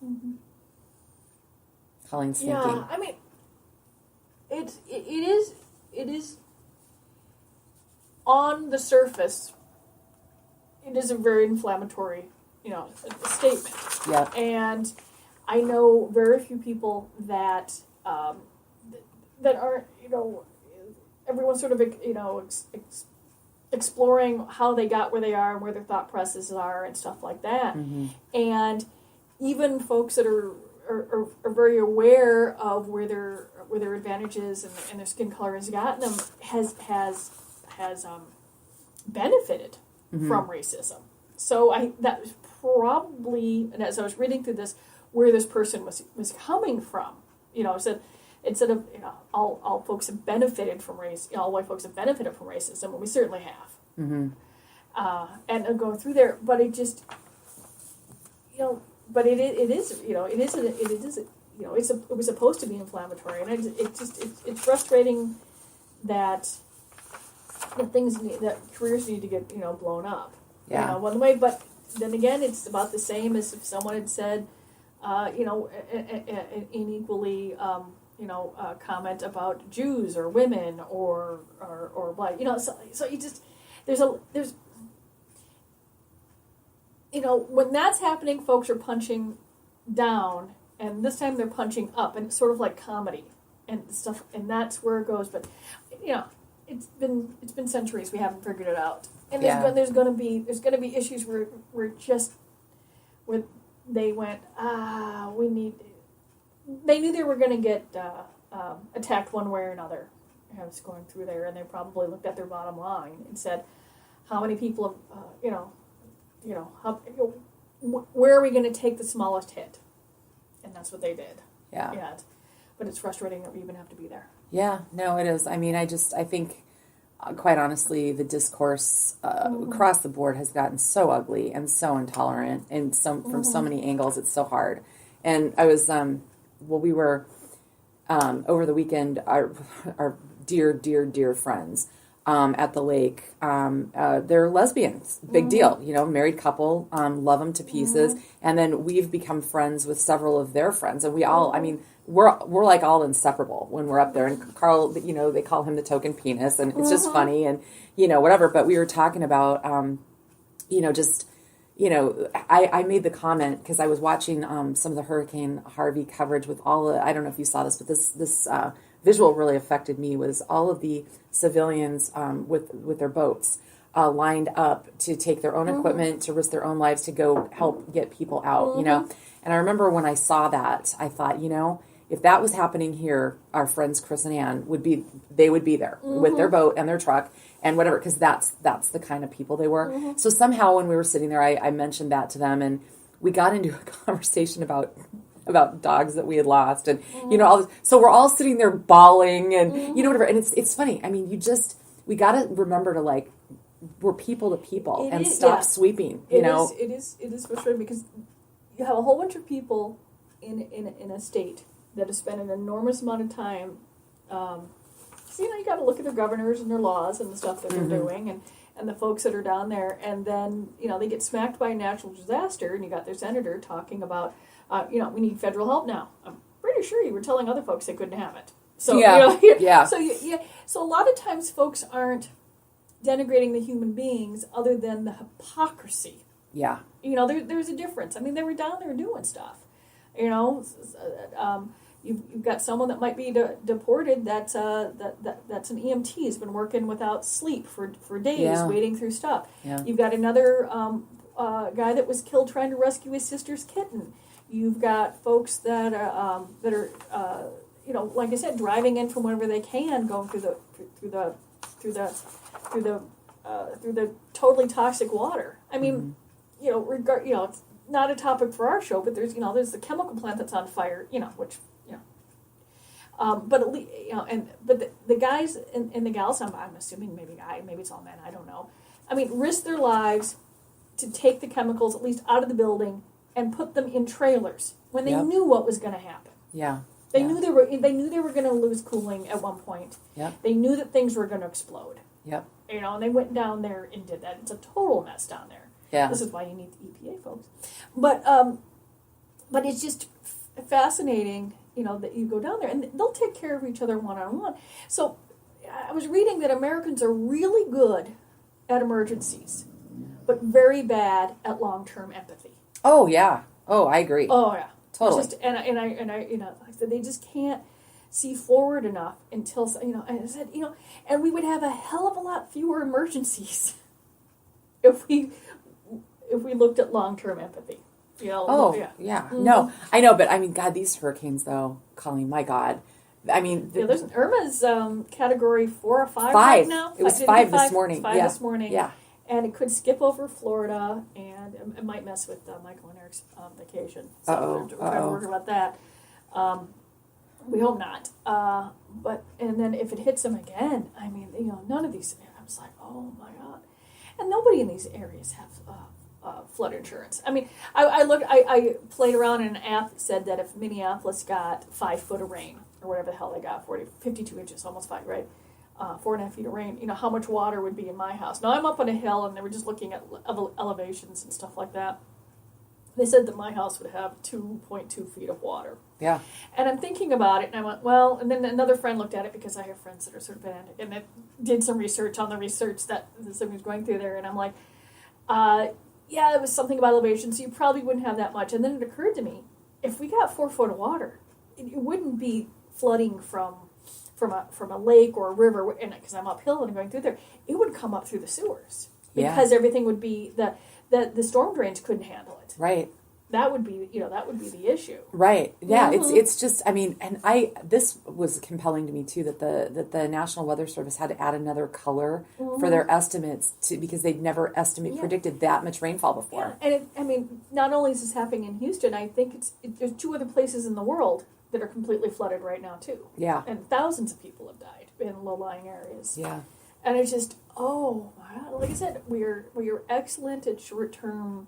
Mm-hmm. Colleen's thinking. Yeah, I mean, it is on the surface. It is a very inflammatory, statement. Yeah. And I know very few people that that aren't, everyone's sort of, exploring how they got where they are and where their thought processes are and stuff like that. Mm-hmm. And even folks that are very aware of where their advantages and their skin color has gotten them has benefited mm-hmm. from racism. So that was probably, and as I was reading through this, where this person was coming from. Instead of all folks have benefited from all white folks have benefited from racism, and we certainly have. Mm-hmm. And going through there, but it just, but it was supposed to be inflammatory, and it's frustrating that that careers need to get blown up. Yeah. One way, but then again, it's about the same as if someone had said, an equally, comment about Jews or women or black. So you just there's when that's happening, folks are punching down, and this time they're punching up, and it's sort of like comedy and stuff, and that's where it goes. But it's been centuries we haven't figured it out, and there's going to be issues where they went they knew they were going to get attacked one way or another. I was going through there, and they probably looked at their bottom line and said, how many people have where are we going to take the smallest hit? And that's what they did. Yeah. But it's frustrating that we even have to be there. Yeah, no, it is. I mean, I think, quite honestly, the discourse across the board has gotten so ugly and so intolerant, and from so many angles, it's so hard. And I was, we were, over the weekend, our dear friends, at the lake, they're lesbians, big deal, married couple, love them to pieces. And then we've become friends with several of their friends, and we all, we're like all inseparable when we're up there. And Carl, they call him the token penis, and it's just funny and, whatever. But we were talking about, I made the comment because I was watching some of the Hurricane Harvey coverage with I don't know if you saw this, but this visual really affected me, was all of the civilians with their boats lined up to take their own equipment, to risk their own lives, to go help get people out, And I remember when I saw that, I thought, if that was happening here, our friends Chris and Ann would be there with their boat and their truck and whatever, because that's the kind of people they were. So somehow when we were sitting there, I mentioned that to them, and we got into a conversation about dogs that we had lost, and all this. So we're all sitting there bawling, and whatever. And it's funny. I mean, we got to remember to we're people to people and stop sweeping. It is frustrating because you have a whole bunch of people in a state that have spent an enormous amount of time. So, you got to look at their governors and their laws and the stuff that they're doing, and the folks that are down there, and then they get smacked by a natural disaster, and you got their senator talking about. We need federal help now. I'm pretty sure you were telling other folks they couldn't have it. So So a lot of times folks aren't denigrating the human beings, other than the hypocrisy. Yeah. There's a difference. I mean, they were down there doing stuff. You've got someone that might be deported. That's an EMT. Has been working without sleep for days, wading through stuff. Yeah. You've got another guy that was killed trying to rescue his sister's kitten. You've got folks that are like I said, driving in from wherever they can, going through the totally toxic water. I mean, it's not a topic for our show, but there's the chemical plant that's on fire, which but at least but the guys and the gals, I'm assuming maybe it's all men, I don't know. I mean, risk their lives to take the chemicals at least out of the building and put them in trailers when they knew what was going to happen. Yeah. They knew they were going to lose cooling at one point. Yep. They knew that things were going to explode. Yep. And they went down there and did that. It's a total mess down there. Yeah. This is why you need the EPA, folks. But but it's just fascinating, that you go down there and they'll take care of each other one-on-one. So I was reading that Americans are really good at emergencies, but very bad at long-term empathy. Oh yeah. Oh, I agree. Oh yeah. Totally. And I I said they just can't see forward enough until, and I said, and we would have a hell of a lot fewer emergencies if we looked at long-term empathy. Oh, yeah. Mm-hmm. No, I know, but I mean, God, these hurricanes, though, Colleen, my God. I mean... there's Irma's category 4 or 5 5 right now. It was 5 this morning. It's 5 this morning. Yeah. And it could skip over Florida, and it might mess with Michael and Eric's vacation. So we're trying to work about that. We hope not. And then if it hits them again, I mean, none of these... I was like, oh, my God. And nobody in these areas have... flood insurance. I mean, I played around in an app that said that if Minneapolis got 5 foot of rain, or whatever the hell they got, 52 inches, almost 5, right? 4.5 feet of rain, how much water would be in my house. Now, I'm up on a hill, and they were just looking at elevations and stuff like that. They said that my house would have 2.2 feet of water. Yeah. And I'm thinking about it, and I went, well, and then another friend looked at it, because I have friends that are sort of pedantic, and it did some research on the research that somebody was going through there, and I'm like, yeah, it was something about elevation, so you probably wouldn't have that much. And then it occurred to me, if we got 4 foot of water, it wouldn't be flooding from a lake or a river, because I'm uphill and I'm going through there. It would come up through the sewers, because everything would be the storm drains couldn't handle it. Right. That would be the issue. Right. Yeah. Mm-hmm. It's just, I mean, and this was compelling to me too, that the National Weather Service had to add another color for their estimates because they'd never predicted that much rainfall before. Yeah. And not only is this happening in Houston, I think there's 2 other places in the world that are completely flooded right now too. Yeah. And thousands of people have died in low-lying areas. Yeah. And it's just, oh my God, like I said, we're excellent at short-term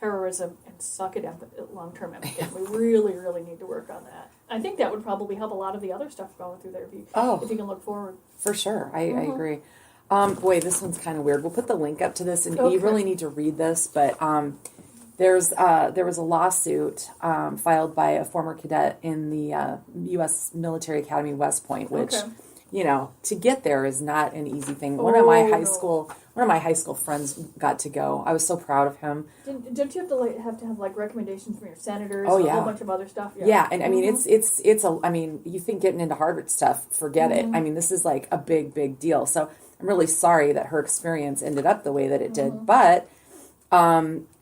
heroism and suck at long-term empathy. We really, really need to work on that. I think that would probably help a lot of the other stuff going through there if you can look forward. For sure. I agree. Boy, this one's kind of weird. We'll put the link up to this, and you really need to read this, but there was a lawsuit filed by a former cadet in the U.S. Military Academy West Point, which, to get there is not an easy thing. One of my high school friends got to go. I was so proud of him. Don't you have to have recommendations from your senators? Oh, and a whole bunch of other stuff. Yeah, and I mean you think getting into Harvard stuff, forget it. I mean, this is like a big deal. So I'm really sorry that her experience ended up the way that it did, but.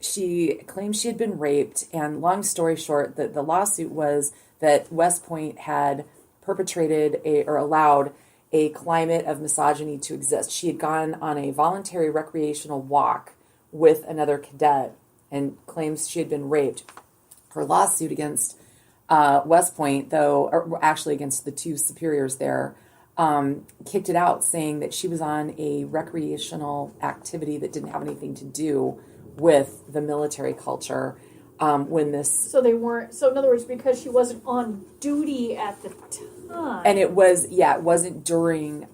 She claimed she had been raped, and long story short, the lawsuit was that West Point had perpetrated or allowed a climate of misogyny to exist. She had gone on a voluntary recreational walk with another cadet and claims she had been raped. Her lawsuit against West Point, though, or actually against the 2 superiors there, kicked it out, saying that she was on a recreational activity that didn't have anything to do with the military culture when this... So they weren't... So in other words, because she wasn't on duty at the time... And it wasn't during,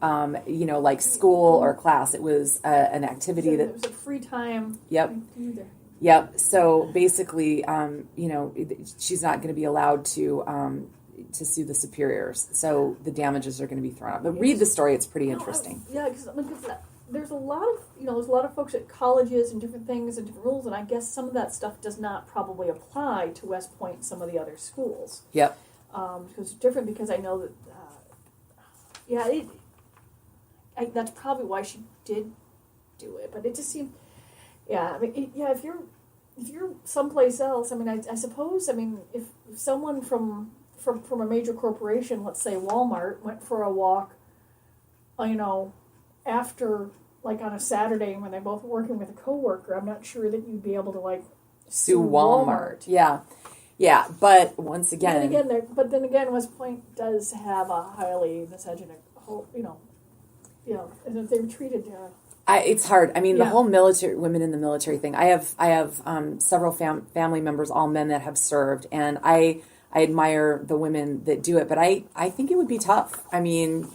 school or class. It was an activity that... It was a free time... Yep. So basically, she's not going to be allowed to sue the superiors. So the damages are going to be thrown out. But read the story; it's pretty interesting. Because there's a lot of folks at colleges and different things and different rules, and I guess some of that stuff does not probably apply to West Point and some of the other schools. Yep. Because it's different. Because I know that, that's probably why she did do it. But it just seemed, if you're someplace else, I mean, I suppose, I mean, if someone from a major corporation, let's say Walmart, went for a walk, after, on a Saturday when they're both working with a coworker, I'm not sure that you'd be able to, sue Walmart. Yeah, but once again... Then again, West Point does have a highly misogynic, and they were treated... it's hard. I mean, the whole women in the military thing. I have several family members, all men that have served, and I admire the women that do it, but I think it would be tough. I mean,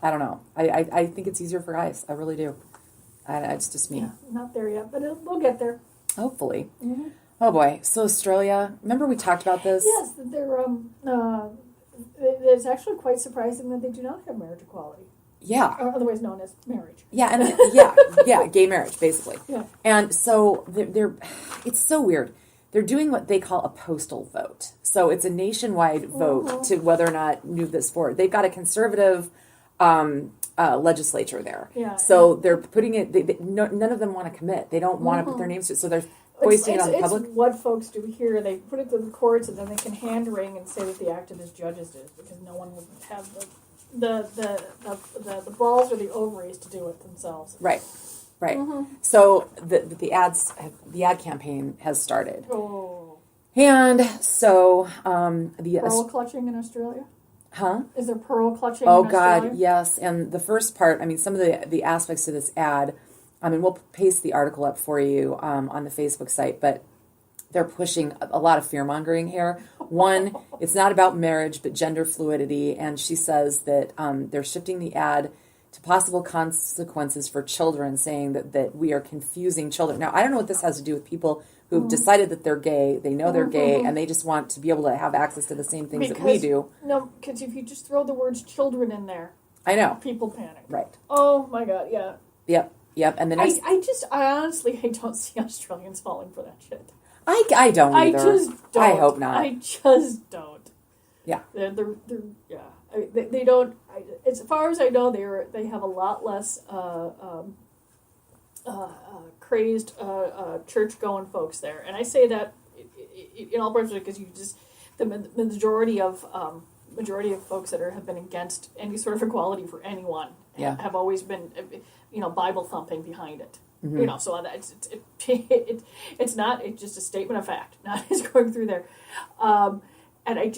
I don't know. I think it's easier for guys. I really do. It's just me. Yeah, not there yet, but we'll get there. Hopefully. Mm-hmm. Oh boy. So Australia, remember we talked about this? Yes, it's actually quite surprising that they do not have marriage equality. Yeah. Or otherwise known as marriage. Yeah, and gay marriage, basically. Yeah. And so it's so weird. They're doing what they call a postal vote. So it's a nationwide vote to whether or not move this forward. They've got a conservative legislature there. Yeah. So they're putting it, none of them want to commit. They don't want to put their names to it. So they're foisting it on the public. It's what folks do here. They put it to the courts and then they can hand wring and say that the activist judges did it because no one would have the balls or the ovaries to do it themselves. Right. So the ad campaign has started. Oh. And so the pearl clutching in Australia? Huh? Is there pearl clutching Oh in Australia? God, yes. And the first part, I mean, some of the aspects of this ad, I mean, we'll paste the article up for you on the Facebook site, but they're pushing a lot of fear-mongering here. One, it's not about marriage, but gender fluidity. And she says that they're shifting the ad to possible consequences for children, saying that we are confusing children. Now, I don't know what this has to do with people who've decided that they're gay, they know they're gay, and they just want to be able to have access to the same things that we do. No, because if you just throw the words children in there, I know. people panic. Right. Oh, my God, yeah. Yep. And the next... I honestly don't see Australians falling for that shit. I don't either. I just don't. I hope not. I just don't. Yeah. They're yeah. They don't. As far as I know, they have a lot less crazed church going folks there, and I say that in all purposes because the majority of folks that have been against any sort of equality for anyone have always been Bible thumping behind it. Mm-hmm. So it's not. It's just a statement of fact. Not is going through there, and I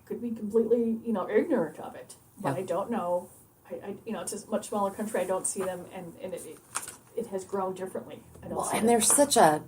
could be completely ignorant of it, but I don't know. It's a much smaller country. I don't see them, and it has grown differently. And there's such a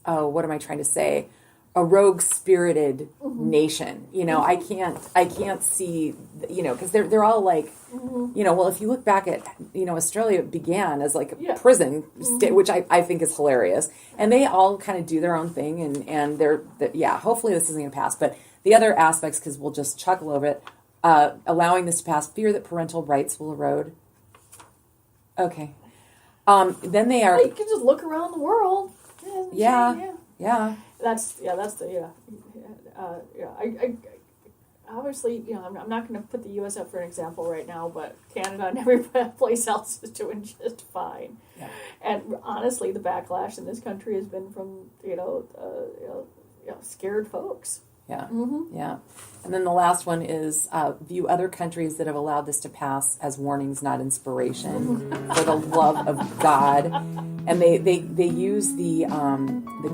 what am I trying to say? A rogue-spirited nation. I can't see, because they're all like, well, if you look back at, Australia began as like a prison, which I think is hilarious. And they all kind of do their own thing. And hopefully this isn't going to pass. But the other aspects, because we'll just chuckle over it, allowing this to pass, fear that parental rights will erode. Okay. Then they are... You can just look around the world. Yeah. That's the I obviously I'm not going to put the U.S. up for an example right now, but Canada and every place else is doing just fine. Yeah. And honestly, the backlash in this country has been from scared folks. Yeah. Mm-hmm. Yeah. And then the last one is view other countries that have allowed this to pass as warnings, not inspiration, for the love of God. And they use the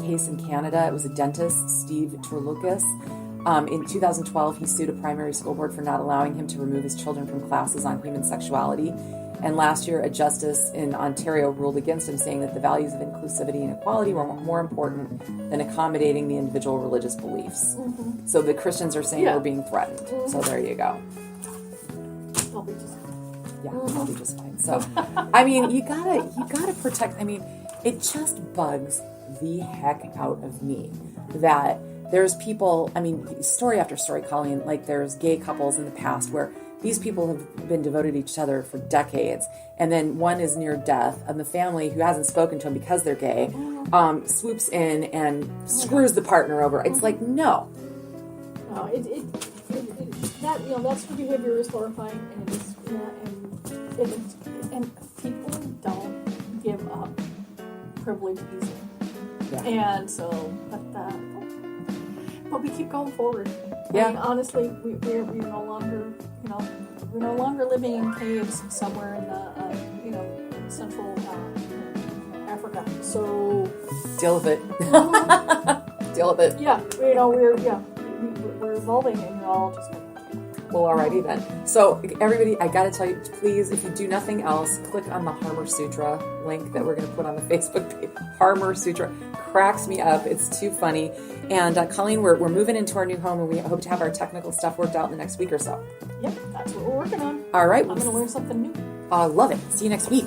case in Canada. It was a dentist, Steve Turloukas. In 2012, he sued a primary school board for not allowing him to remove his children from classes on human sexuality. And last year, a justice in Ontario ruled against him, saying that the values of inclusivity and equality were more important than accommodating the individual religious beliefs. Mm-hmm. So the Christians are saying we're being threatened. Mm-hmm. So there you go. I'll be just fine. Yeah, I'll be just fine. So, I mean, you gotta protect. I mean, it just bugs the heck out of me that there's people. I mean, story after story, Colleen. Like there's gay couples in the past where these people have been devoted to each other for decades, and then one is near death, and the family, who hasn't spoken to him because they're gay, swoops in and screws the partner over. It's like, no. No, that's behavior is horrifying, and and people don't give up privilege easily. Yeah. And so, but we keep going forward. Yeah. I mean, honestly, we're no longer, we're no longer living in caves somewhere in the, Central Africa. So deal with it. Deal with it. Yeah, we're evolving, and you're all just. Well, alrighty then. So, everybody, I gotta tell you, please, if you do nothing else, click on the Harmer Sutra link that we're going to put on the Facebook page. Harmer Sutra cracks me up. It's too funny. And Colleen, we're moving into our new home, and we hope to have our technical stuff worked out in the next week or so. Yep, that's what we're working on. All right. I'm going to learn something new. Love it. See you next week.